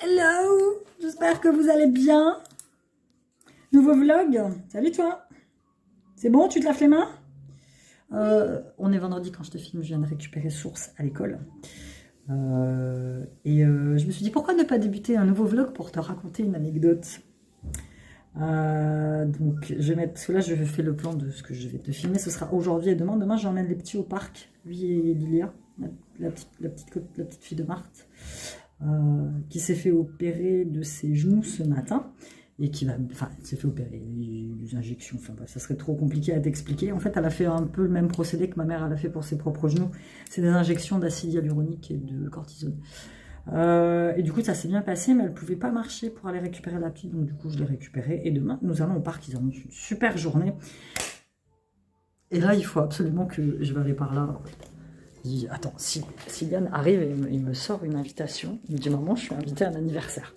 Hello, j'espère que vous allez bien. Nouveau vlog. Salut toi. C'est bon, tu te laves les mains? On est vendredi quand je te filme, je viens de récupérer Source à l'école. Je me suis dit pourquoi ne pas débuter un nouveau vlog pour te raconter une anecdote. Donc je vais mettre, parce que là je fais le plan de ce que je vais te filmer, ce sera aujourd'hui et demain. Demain j'emmène les petits au parc, lui et Lilia, la petite fille de Marthe, qui s'est fait opérer de ses genoux ce matin. Et qui va, enfin, elle s'est fait opérer, des injections, enfin bref, ça serait trop compliqué à t'expliquer. En fait, elle a fait un peu le même procédé que ma mère elle a fait pour ses propres genoux. C'est des injections d'acide hyaluronique et de cortisone. Et du coup, ça s'est bien passé, mais elle ne pouvait pas marcher pour aller récupérer la petite, donc du coup, je l'ai récupérée. Et demain, nous allons au parc, ils ont une super journée. Et là, il faut absolument que je vais aller par là. Je dis, attends, si Yann arrive et il me sort une invitation, il me dit, maman, je suis invitée à un anniversaire.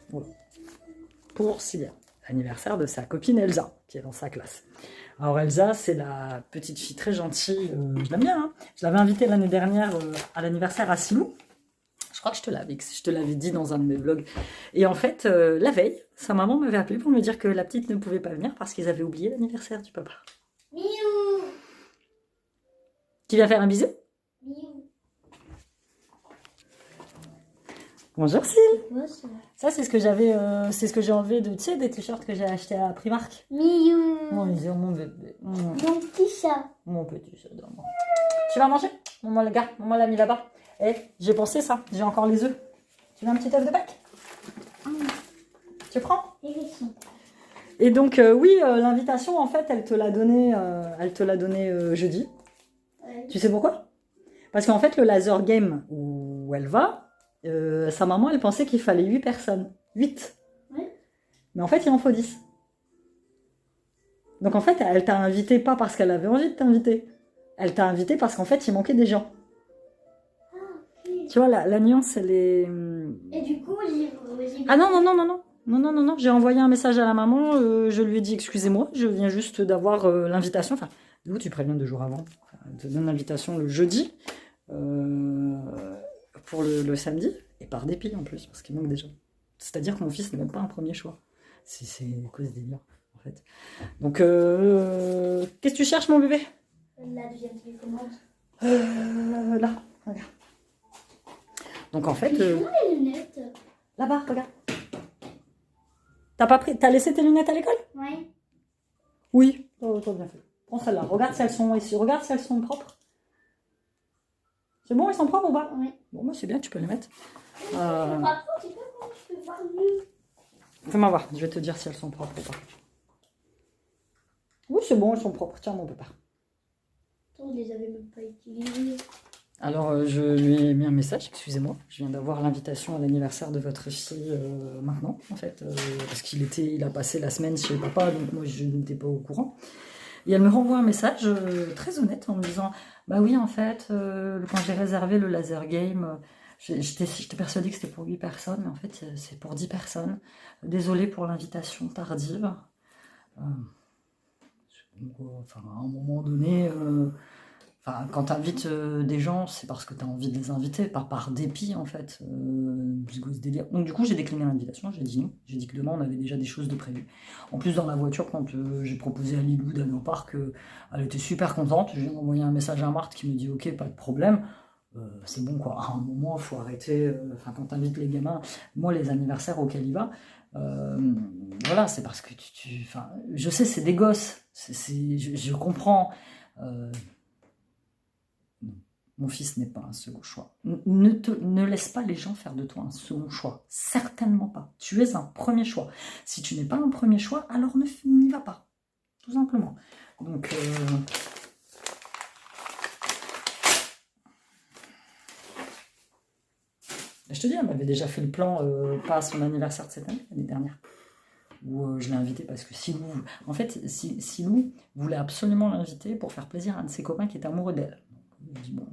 Voilà. Pour Cilia, l'anniversaire de sa copine Elsa, qui est dans sa classe. Alors Elsa, c'est la petite fille très gentille, je l'aime bien, hein. Je l'avais invitée l'année dernière à l'anniversaire à Silou. Je crois que je te l'avais dit dans un de mes vlogs. Et en fait, la veille, sa maman m'avait appelé pour me dire que la petite ne pouvait pas venir parce qu'ils avaient oublié l'anniversaire du papa. Miou. Tu viens faire un bisou? Miou. Bonjour Sil. Ça c'est ce que j'avais, c'est ce que j'ai enlevé de, tu sais, des t-shirts que j'ai achetés à Primark. Miou. Bonjour mon bébé. Mon petit chat. Mon petit chat d'amour. Tu vas manger? Maman le gars, maman l'a mis là-bas. Eh, j'ai pensé ça, j'ai encore les œufs. Tu veux un petit œuf de Pâques? Tu prends? Et donc oui, l'invitation en fait, elle te l'a donnée jeudi. Ouais. Tu sais pourquoi? Parce qu'en fait le laser game où elle va, sa maman, elle pensait qu'il fallait 8 personnes. 8. Oui. Mais en fait, il en faut 10. Donc en fait, elle t'a invité pas parce qu'elle avait envie de t'inviter. Elle t'a invité parce qu'en fait, il manquait des gens. Ah, okay. Tu vois, la nuance, elle est... Et du coup, j'ai... Ah non, j'ai envoyé un message à la maman, je lui ai dit, excusez-moi, je viens juste d'avoir l'invitation. Enfin, du coup, tu préviens 2 jours avant. Elle te donne l'invitation le jeudi. Pour le samedi, et par dépit en plus, parce qu'il manque des gens. C'est-à-dire que mon fils n'est même pas un premier choix. C'est cause délire, en fait. Donc, qu'est-ce que tu cherches, mon bébé? La deuxième télécommande. Là, regarde. Donc, en fait... les lunettes. Là-bas, regarde. T'as laissé tes lunettes à l'école? Oui. Oui, t'as bien fait. Prends celle-là, regarde si elles sont propres. C'est bon, elles sont propres ou pas? Oui. Bon, bah c'est bien, tu peux les mettre. Par contre, je sais pas comment je peux voir mieux. Fais-moi voir, je vais te dire si elles sont propres ou pas. Oui, c'est bon, elles sont propres. Tiens, mon papa. Attends, je les avais même pas utilisées. Alors, je lui ai mis un message, excusez-moi. Je viens d'avoir l'invitation à l'anniversaire de votre fille maintenant, en fait. Parce il a passé la semaine chez papa, donc moi, je n'étais pas au courant. Et elle me renvoie un message très honnête en me disant « Bah oui, en fait, quand j'ai réservé le laser game, j'étais persuadée que c'était pour 8 personnes, mais en fait, c'est pour 10 personnes. Désolée pour l'invitation tardive. » Enfin, à un moment donné, quand tu invites des gens, c'est parce que tu as envie de les inviter, pas par dépit, en fait. Donc du coup, j'ai décliné l'invitation, j'ai dit non. J'ai dit que demain, on avait déjà des choses de prévues. En plus, dans la voiture, quand j'ai proposé à Lilou d'aller au parc, elle était super contente. J'ai envoyé un message à Marthe qui me dit « Ok, pas de problème. » C'est bon, quoi. À un moment, il faut arrêter. Quand tu invites les gamins, moi, les anniversaires auxquels il va, voilà, c'est parce que je sais, c'est des gosses. Je comprends. Mon fils n'est pas un second choix. Ne laisse pas les gens faire de toi un second choix. Certainement pas. Tu es un premier choix. Si tu n'es pas un premier choix, alors n'y va pas. Tout simplement. Donc, je te dis, elle m'avait déjà fait le plan, pas à son anniversaire de cette année, l'année dernière. Où je l'ai invité parce que Silou... En fait, Silou voulait absolument l'inviter pour faire plaisir à un de ses copains qui était amoureux d'elle. Il dit, bon...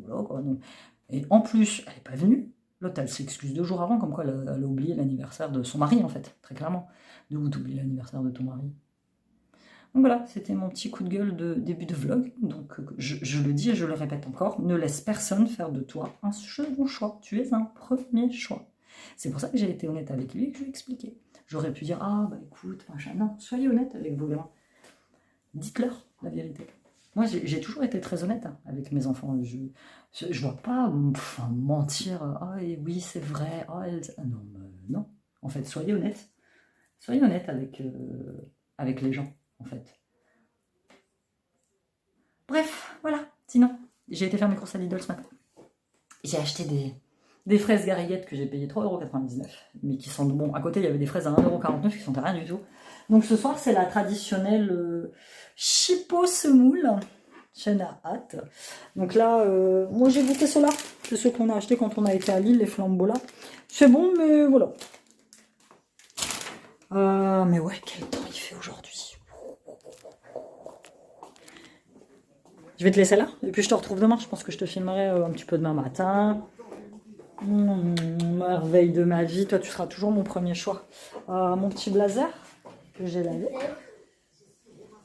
voilà quoi, non. Et en plus, elle n'est pas venue. L'autre, elle s'excuse 2 jours avant, comme quoi elle a oublié l'anniversaire de son mari, en fait, très clairement. De où t'oublies l'anniversaire de ton mari? Donc voilà, c'était mon petit coup de gueule de début de vlog. Donc je le dis et je le répète encore, ne laisse personne faire de toi un second choix. Tu es un premier choix. C'est pour ça que j'ai été honnête avec lui et que je lui ai expliqué. J'aurais pu dire, ah bah écoute, machin. Non, soyez honnête avec vos gamins. Dites-leur la vérité. Moi, j'ai toujours été très honnête avec mes enfants. Je vois pas mentir. Ah oui, c'est vrai. Non, non. En fait, soyez honnête. Soyez honnête avec les gens, en fait. Bref, voilà. Sinon, j'ai été faire mes courses à Lidl ce matin. J'ai acheté des fraises gariguettes que j'ai payées 3,99 €, mais qui sont bon. À côté, il y avait des fraises à 1,49 € qui sont à rien du tout. Donc ce soir, c'est la traditionnelle chipot semoule. J'en ai hâte. Donc là, moi j'ai goûté cela. C'est ceux qu'on a acheté quand on a été à Lille, les flambeaux là. C'est bon, mais voilà. Mais ouais, quel temps il fait aujourd'hui. Je vais te laisser là, et puis je te retrouve demain. Je pense que je te filmerai un petit peu demain matin. Merveille de ma vie, toi tu seras toujours mon premier choix. Mon petit blazer que j'ai lavé,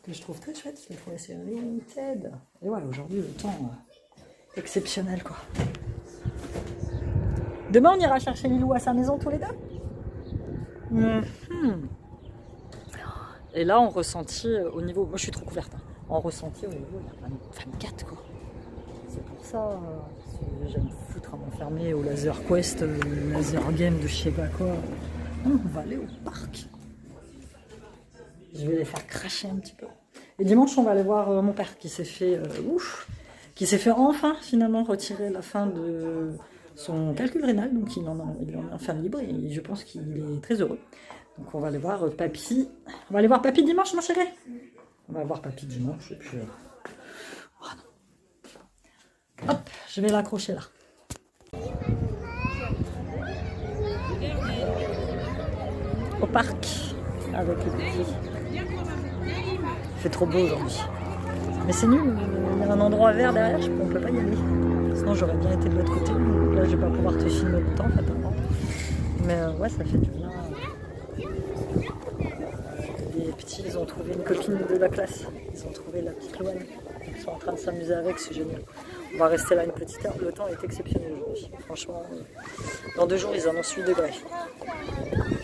que je trouve très chouette, je l'ai trouvé assez limited. Et ouais, aujourd'hui le temps exceptionnel quoi. Demain on ira chercher Lilou à sa maison tous les deux. Et là on ressentit au niveau, moi je suis trop couverte, hein. En ressenti au niveau, il y a 24 quoi. C'est pour ça, j'aime me foutre à m'enfermer au Laser Quest, Laser Game de je sais pas quoi. On va aller au parc. Je vais les faire cracher un petit peu. Et dimanche, on va aller voir mon père qui s'est fait, enfin finalement retirer la fin de son calcul rénal. Donc il en est enfin libre et je pense qu'il est très heureux. Donc on va aller voir papy. On va aller voir papy dimanche, ma chérie. On va voir papy dimanche et puis... Hop, je vais l'accrocher là. Au parc, avec les petits. Il fait trop beau aujourd'hui. Mais c'est nul, il y a un endroit vert derrière, on ne peut pas y aller. Sinon j'aurais bien été de l'autre côté. Là je vais pas pouvoir te filmer longtemps, fatalement. Mais ouais, ça fait du bien. Les petits, ils ont trouvé une copine de la classe. Ils ont trouvé la petite Loane. Ils sont en train de s'amuser avec, c'est génial. On va rester là une petite heure. Le temps est exceptionnel aujourd'hui. Franchement, dans 2 jours, ils annoncent 8 degrés.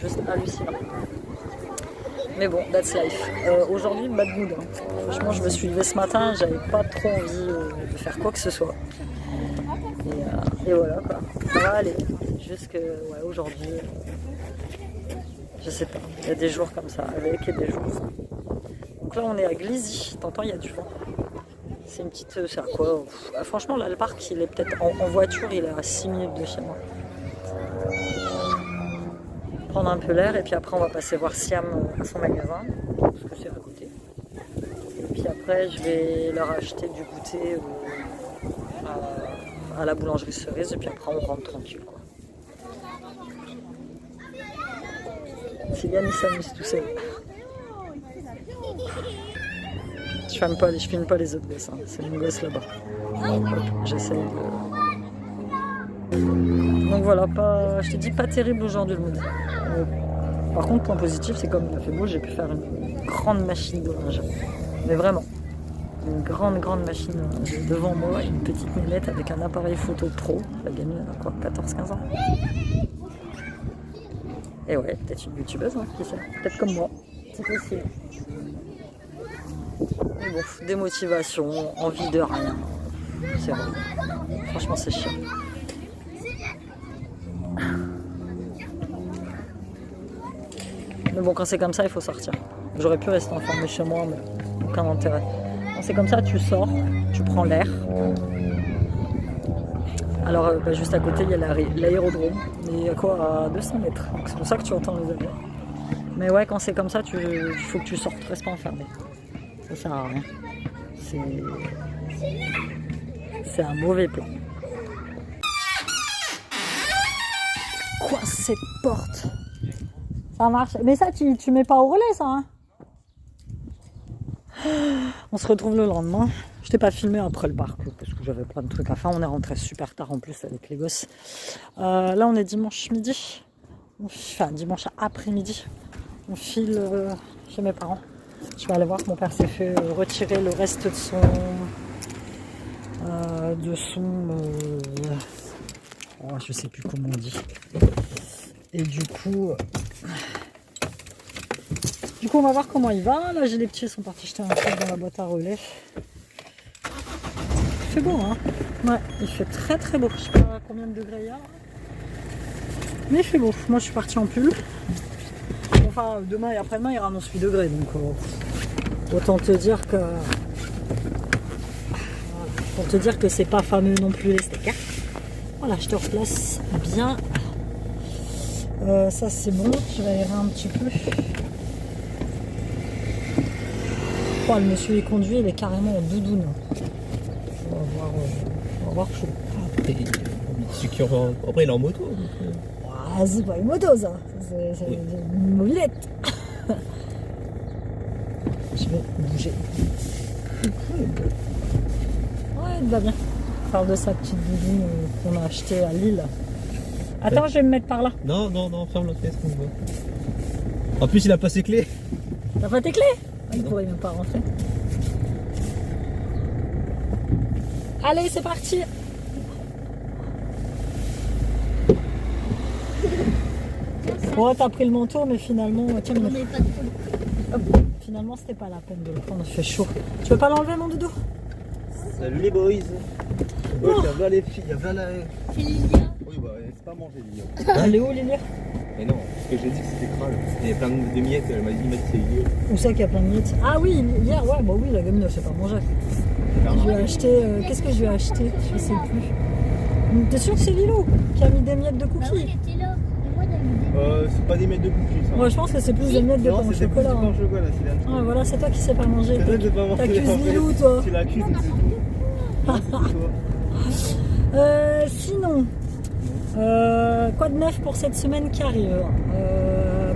Juste hallucinant. Mais bon, that's life. Aujourd'hui, bad mood. Hein. Franchement, je me suis levée ce matin, j'avais pas trop envie de faire quoi que ce soit. Et voilà quoi. Ça va aller. C'est juste que, ouais, aujourd'hui, je sais pas. Il y a des jours comme ça, avec et des jours sans. Donc là, on est à Glizy. T'entends, il y a du vent. C'est une petite... C'est à quoi? Franchement, là, le parc, il est peut-être... En voiture, il est à 6 minutes de chez moi. Prendre un peu l'air, et puis après, on va passer voir Siam à son magasin, parce que c'est à côté. Et puis après, je vais leur acheter du goûter à la boulangerie Cerise, et puis après, on rentre tranquille, quoi. Yann, il s'amuse tout seul. Je filme pas les autres gosses, hein. C'est mon gosse là-bas. J'essaie de... Donc voilà, je te dis pas terrible aujourd'hui le mood. Par contre, point positif, c'est comme il a fait beau, j'ai pu faire une grande machine de linge. Mais vraiment, une grande machine de linge devant moi, une petite nénette avec un appareil photo pro. La gamine a quoi, 14-15 ans. Et ouais, peut-être une youtubeuse, hein, qui sait. Peut-être comme moi, c'est possible. Mais bon, démotivation, envie de rien. C'est vrai. Franchement, c'est chiant. Mais bon, quand c'est comme ça, il faut sortir. J'aurais pu rester enfermé chez moi, mais aucun intérêt. Quand c'est comme ça, tu sors, tu prends l'air. Alors, juste à côté, il y a l'aérodrome. Mais il y a quoi, à 200 mètres. C'est pour ça que tu entends les avions. Mais ouais, quand c'est comme ça, il faut que tu sortes, reste pas enfermé. Ça sert à rien. C'est un mauvais plan. Quoi, cette porte? Ça marche. Mais ça, tu mets pas au relais, ça, hein? On se retrouve le lendemain. Je t'ai pas filmé après le parc parce que j'avais plein de trucs à faire. On est rentré super tard en plus avec les gosses. Là, on est dimanche midi. Enfin, dimanche après-midi. On file chez mes parents. Je vais aller voir. Mon père s'est fait retirer le reste de son... je sais plus comment on dit. Et du coup, on va voir comment il va. Là, j'ai les petits, ils sont partis jeter un truc dans la boîte à relais. Il fait beau, hein? Ouais, il fait très très beau. Je sais pas combien de degrés il y a. Mais il fait beau. Moi, je suis partie en pull. Enfin, demain et après-demain, il rannonce 8 degrés. Donc, autant te dire que... Pour te dire que c'est pas fameux non plus les steaks. Hein. Voilà, je te replace bien. Ça c'est bon, je vais aérer un petit peu. Oh, le monsieur est conduit, il est carrément en doudoune. On va voir chaud. Après il est en moto. Ah, c'est pas une moto ça, c'est une mobilette. Je vais bouger. Ouais, il va bien. On parle de sa petite doudoune qu'on a achetée à Lille. Attends, je vais me mettre par là. Non, ferme la fenêtre. En plus, il a pas ses clés. T'as pas tes clés? Il pourrait même pas rentrer. Allez, c'est parti. Ouais, t'as pris le manteau, mais finalement... Tiens, finalement, c'était pas la peine de le prendre, il fait chaud. Tu veux pas l'enlever, mon doudou? Salut les boys. Il y a plein les filles, il y a plein la... C'est Lilia. Oui, bah, c'est pas manger, Lilia. Elle est où, Lilia? Mais non, parce que j'ai dit que c'était crade. Il y avait plein de miettes, elle m'a dit que c'est Lilia. Où c'est qu'il y a plein de miettes? Ah oui, hier, ouais, bah oui, la gamine, elle sait pas manger. Je lui ai acheté... Qu'est-ce que je lui ai acheté? Je sais plus. T'es sûr que c'est Lilo qui a mis des miettes de Bah oui, cookies? il était là. Et moi, t'as mis des... C'est pas des miettes de cookies, ça. Ouais, je pense que c'est plus des miettes de pain au chocolat. Non, Hein. c'est chocolat, c'est la... Ah, voilà, c'est toi qui sais pas manger. C'est toi qui sais pas manger. T'accuses Lilou, toi. Tu l'accuses, c'est tout. Sinon, quoi de neuf pour cette semaine qui arrive?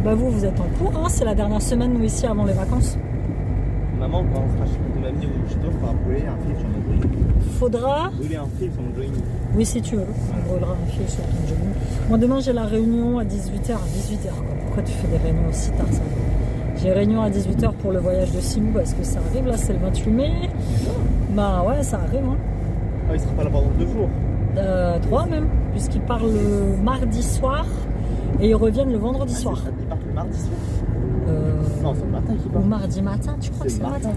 Bah vous êtes en cours, hein, c'est la dernière semaine nous ici avant les vacances. Maman, quand on sera chez ton ami au Château, on va brûler un fil sur notre jogging. Faudra, Brûler un fil sur notre jogging. oui si tu veux, on brûlera un fil sur ton jogging. Moi demain j'ai la réunion à 18h, Pourquoi tu fais des réunions aussi tard ça? J'ai réunion à 18h pour le voyage de Simou parce que ça arrive, là c'est le 28 mai. Bah ouais, ça arrive, hein. Ah, il sera pas là pendant 2 jours. 3 même, puisqu'ils partent le mardi soir et ils reviennent le vendredi soir. Ils partent le mardi soir. Non, c'est le matin qu'ils Ou partent. mardi matin, tu crois que c'est le matin?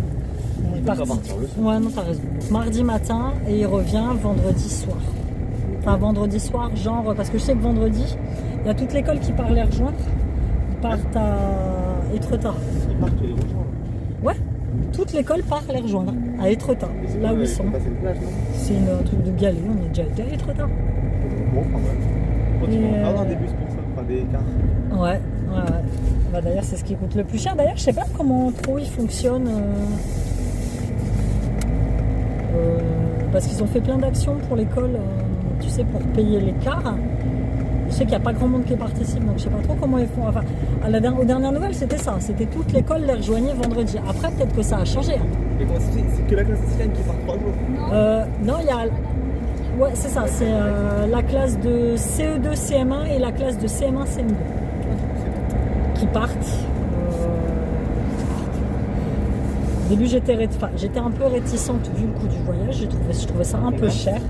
Ils peuvent partir le soir. Ouais, non, t'as raison. Mardi matin et il revient vendredi soir. Enfin, vendredi soir, genre, parce que je sais que vendredi, il y a toute l'école qui part les rejoindre. Ils partent à Étretat. Ils partent les rejoindre. Ouais, toute l'école part les rejoindre à Étretat, là où ils sont. C'est une plage, non? C'est un truc de galet, on est déjà été à Étretat. Bon, pas mal. Bon, tu Et vas avoir des bus pour ça, enfin des cars. Ouais. Bah, d'ailleurs, c'est ce qui coûte le plus cher. D'ailleurs, je sais pas comment trop ils fonctionnent. Parce qu'ils ont fait plein d'actions pour l'école, tu sais, pour payer les cars. Je sais qu'il n'y a pas grand monde qui participe, donc je sais pas trop comment ils font. Enfin, aux dernières nouvelles, c'était ça. C'était toute l'école les rejoignait vendredi. Après, peut-être que ça a changé. Hein. Mais comment c'est que la classe sicilienne qui part 3 jours? Non, il y a... Ouais, c'est ça. C'est la classe de CE2, CM1 et la classe de CM1, CM2 qui partent. Au début, j'étais un peu réticente vu le coût du voyage. Je trouvais ça un peu cher.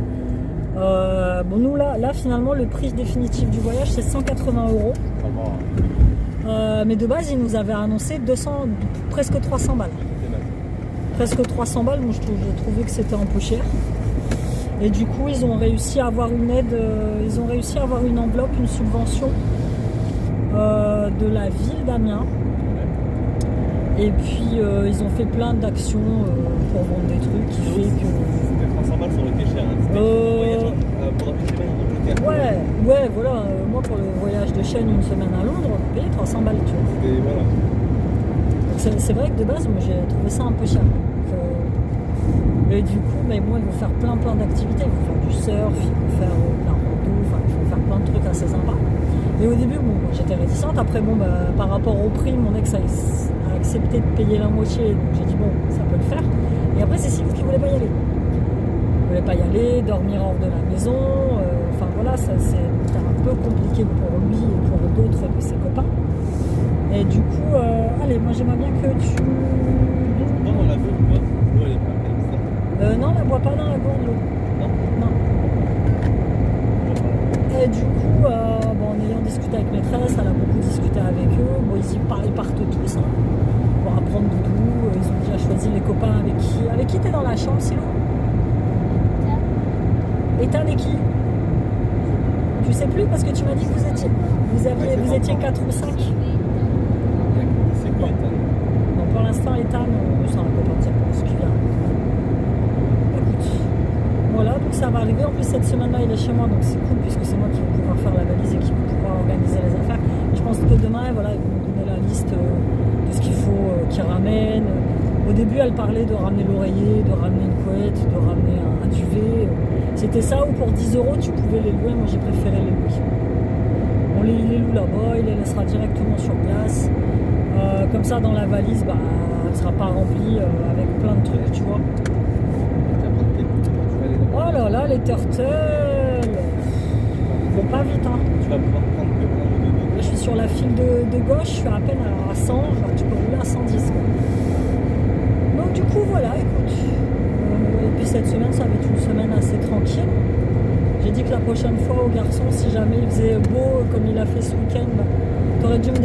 Bon, nous, là, finalement, le prix définitif du voyage, c'est 180 €. Mais de base, ils nous avaient annoncé presque 300 balles. Presque 300 balles, moi, je trouvais que c'était un peu cher. Et du coup, ils ont réussi à avoir une aide, ils ont réussi à avoir une enveloppe, une subvention de la ville d'Amiens. Et puis, ils ont fait plein d'actions pour vendre des trucs qui fait que... 300 balles, ça aurait été cher. Hein. Voyage pendant une semaine en Angleterre. Ouais, voilà. Moi, pour le voyage de chaîne, une semaine à Londres, on payait 300 balles, tu vois. Et voilà. Donc, c'est vrai que de base, moi, j'ai trouvé ça un peu cher. Et du coup, mais moi, ils vont faire plein d'activités. Ils vont faire du surf, ils vont faire de la rando, enfin, ils vont faire plein de trucs assez sympas. Et au début, bon, j'étais réticente. Après, bon, par rapport au prix, mon ex a accepté de payer la moitié. Donc j'ai dit, bon, ça peut le faire. Et après, c'est Simon qui voulait pas y aller. Il voulait pas y aller, dormir hors de la maison. Enfin voilà, ça c'était un peu compliqué pour lui et pour d'autres de ses copains. Et du coup, allez, moi j'aimerais bien que tu... Non, on l'a vu ou pas? L'eau, elle est pas comme ça. non, la bois pas dans la gourde, l'eau. Non. Non. Et du coup, bon, en ayant discuté avec maîtresse, elle a beaucoup discuté avec eux. Bon, ils partent tous hein, pour apprendre Doudou. Ils ont déjà choisi les copains avec qui t'es dans la chambre, Silo? Ethan et qui? Tu sais plus parce que tu m'as dit que vous étiez 4 ou 5. C'est quoi, Ethan? Donc pour l'instant, Ethan, c'est un copain de sa place qui vient. Écoute, voilà, donc ça va arriver. En plus, cette semaine-là, il est chez moi, donc c'est cool puisque c'est moi qui vais pouvoir faire la valise et qui vais pouvoir organiser les affaires. Et je pense que demain, voilà, ils vont nous donner la liste de ce qu'il faut qu'ils ramènent. Au début, elle parlait de ramener l'oreiller, de ramener une couette, de ramener un duvet. C'était ça ou pour 10 € tu pouvais les louer. Moi, j'ai préféré les louer. On les loue là-bas, il les laissera directement sur place. Comme ça, dans la valise, bah, elle ne sera pas remplie avec plein de trucs, tu vois. Oh là là, les turtles! Ils vont pas vite, hein. Tu vas pouvoir prendre que un ou deux. Là, je suis sur la file de gauche, je suis à peine à 100, genre tu peux rouler à 110. Quoi. Donc du coup, voilà, écoute. Et puis cette semaine, ça va être une semaine assez tranquille. J'ai dit que la prochaine fois aux garçons, si jamais il faisait beau comme il a fait ce week-end, bah, t'aurais dû me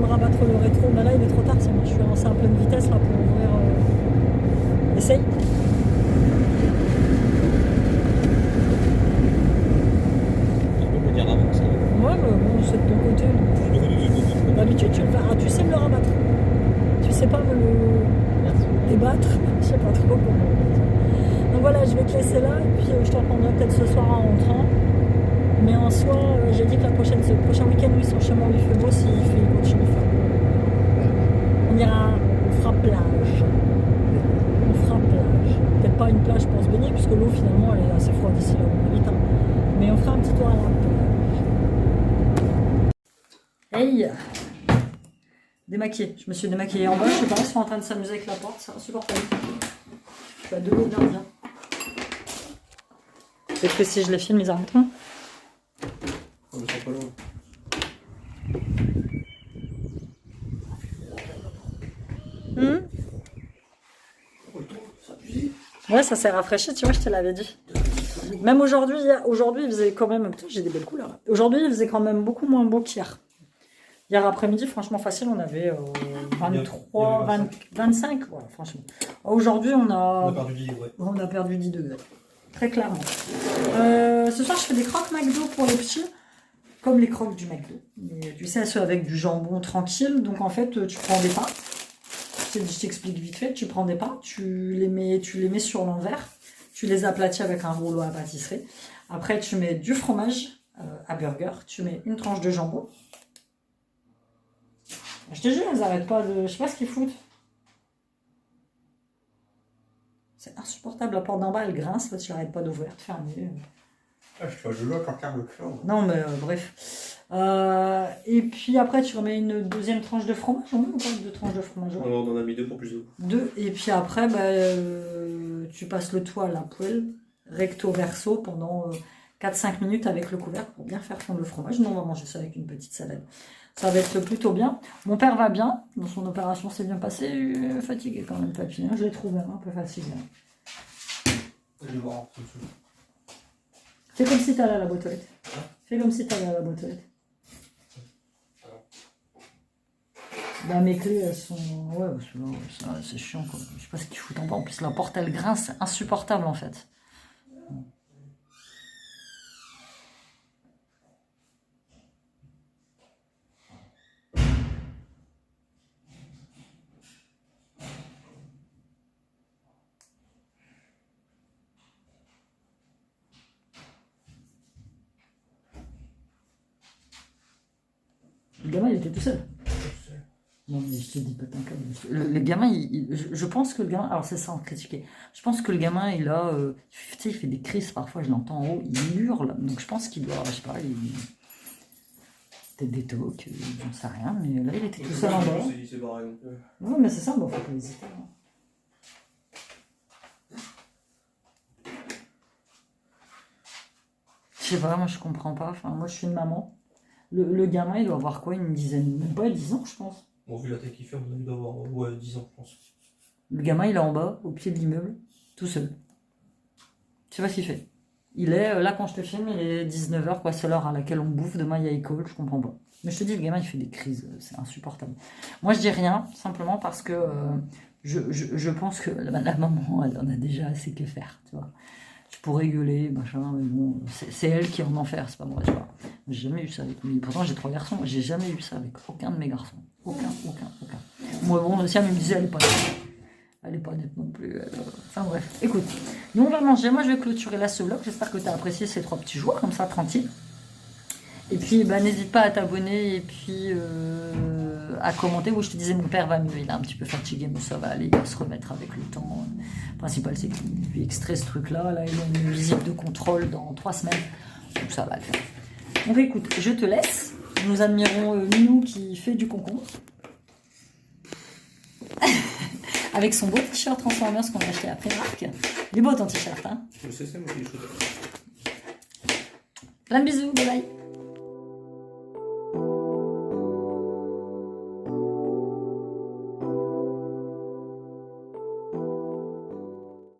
rabattre le rétro. Mais là, il est trop tard, c'est moi. Je suis lancé à pleine vitesse là pour ouvrir. Essaye. Ouais, mais bon, c'est de ton côté. D'habitude, tu le fais. Ah, tu sais me le rabattre. Tu sais pas me le débattre. Je sais pas trop comment. Donc voilà, je vais te laisser là. Et puis, je te reprendrai peut-être ce soir en rentrant. Mais en soi, j'ai dit que le prochain week-end, ils sont chez moi où il fait beau. S'il continue de faire beau. On ira, on fera plage. On fera plage. Peut-être pas une plage pour se baigner, puisque l'eau, finalement, elle est assez froide ici, là où on habite. Hein. Mais on fera un petit tour à la plage. Hey, démaquillée. Je me suis démaquillée en bas. Je sais pas, ils sont en train de s'amuser avec la porte. C'est insupportable. Je suis à 2 mètres d'Indien. Peut-être que si je les filme, ils arrêteront. On ne sent pas loin. Ouais, ça s'est rafraîchi, tu vois, je te l'avais dit. Même aujourd'hui, il faisait quand même... Putain, j'ai des belles couleurs. Aujourd'hui, il faisait quand même beaucoup moins beau qu'hier. Hier après-midi, franchement, facile, on avait 23, 25, ouais, franchement. Aujourd'hui, on a perdu 10, ouais. On a perdu 10 degrés. Très clairement. Ce soir, je fais des croques McDo pour les petits, comme les croques du McDo. Mais, tu sais, ceux avec du jambon tranquille. Donc, en fait, tu prends des pains. Je t'explique vite fait. Tu prends des pains, tu les mets sur l'envers. Tu les aplatis avec un rouleau à pâtisserie. Après, tu mets du fromage à burger. Tu mets une tranche de jambon. Je te jure, ils n'arrêtent pas de... Je sais pas ce qu'ils foutent. C'est insupportable. La porte d'en bas, elle grince. Là, tu n'arrêtes pas d'ouvrir, de fermer. Ah, je fais de l'eau quand même le clan. Non, mais bref. Et puis après, tu remets une deuxième tranche de fromage. On met ou pas 2 tranches de fromage? On en a mis 2 pour plus d'eau. 2. Et puis après, tu passes le toit à la poêle, recto verso, pendant 4-5 minutes avec le couvercle pour bien faire fondre le fromage. Nous, on va manger ça avec une petite salade. Ça va être plutôt bien. Mon père va bien. Dans son opération, s'est bien passé. Fatigué quand même, papy. Hein. Je l'ai trouvé un peu fatigué. Je vais voir tout de suite. Fais comme si t'allais à la boîte aux lettres. Fais comme si t'allais à la boîte aux lettres. Bah, mes clés, elles sont... Ouais, c'est chiant, quoi. Je sais pas ce qu'ils foutent en bas. En plus, la porte, elle grince. C'est insupportable, en fait. Le gamin, il était tout seul. Non, mais je te dis pas tant qu'à... Le gamin, je pense que le gamin... Alors, c'est ça, en critiquer. Je pense que le gamin, il a... tu sais, il fait des crises, parfois, je l'entends en haut. Il hurle. Donc, je pense qu'il doit... Je sais pas, peut-être des tocs, j'en sais rien. Mais là, il était tout seul en bas. Il s'est barré, donc... Non, mais c'est ça, bon, faut pas hésiter. Hein. Je sais pas, moi, je comprends pas. Enfin, moi, je suis une maman. Le gamin, il doit avoir quoi, une dizaine, même pas 10 ans, je pense. Bon, vu la taille qu'il fait, on doit avoir ouais, 10 ans, je pense. Le gamin, il est en bas, au pied de l'immeuble, tout seul. Tu sais pas ce qu'il fait. Il est, là, quand je te filme, il est 19h, quoi, c'est l'heure à laquelle on bouffe. Demain, il y a école, je comprends pas. Mais je te dis, le gamin, il fait des crises, c'est insupportable. Moi, je dis rien, simplement parce que je pense que la maman, elle en a déjà assez que faire, tu vois. Je pourrais gueuler, machin, mais bon, c'est elle qui est en enfer, c'est pas moi, tu vois. J'ai jamais eu ça avec lui. Pourtant, j'ai 3 garçons, j'ai jamais eu ça avec aucun de mes garçons. Aucun. Moi, bon, Siam, il me disait, elle est pas nette. Elle est pas nette non plus. Enfin bref, écoute, nous on va manger. Moi, je vais clôturer là ce vlog. J'espère que tu as apprécié ces 3 petits jours, comme ça, tranquille. Et puis, bah, n'hésite pas à t'abonner et puis à commenter. Où je te disais, mon père va mieux. Il est un petit peu fatigué, mais ça va aller. Il va se remettre avec le temps. Le principal, c'est qu'il lui extrait ce truc-là. Là, il a une visite de contrôle dans 3 semaines. Donc, ça va le faire. Donc, écoute, je te laisse. Nous admirons Minou qui fait du concombre. Avec son beau t-shirt Transformers qu'on a acheté à Primark. Il est beau ton t-shirt, hein? Je sais, c'est moi qui l'ai choisi. Plein de bisous, bye bye.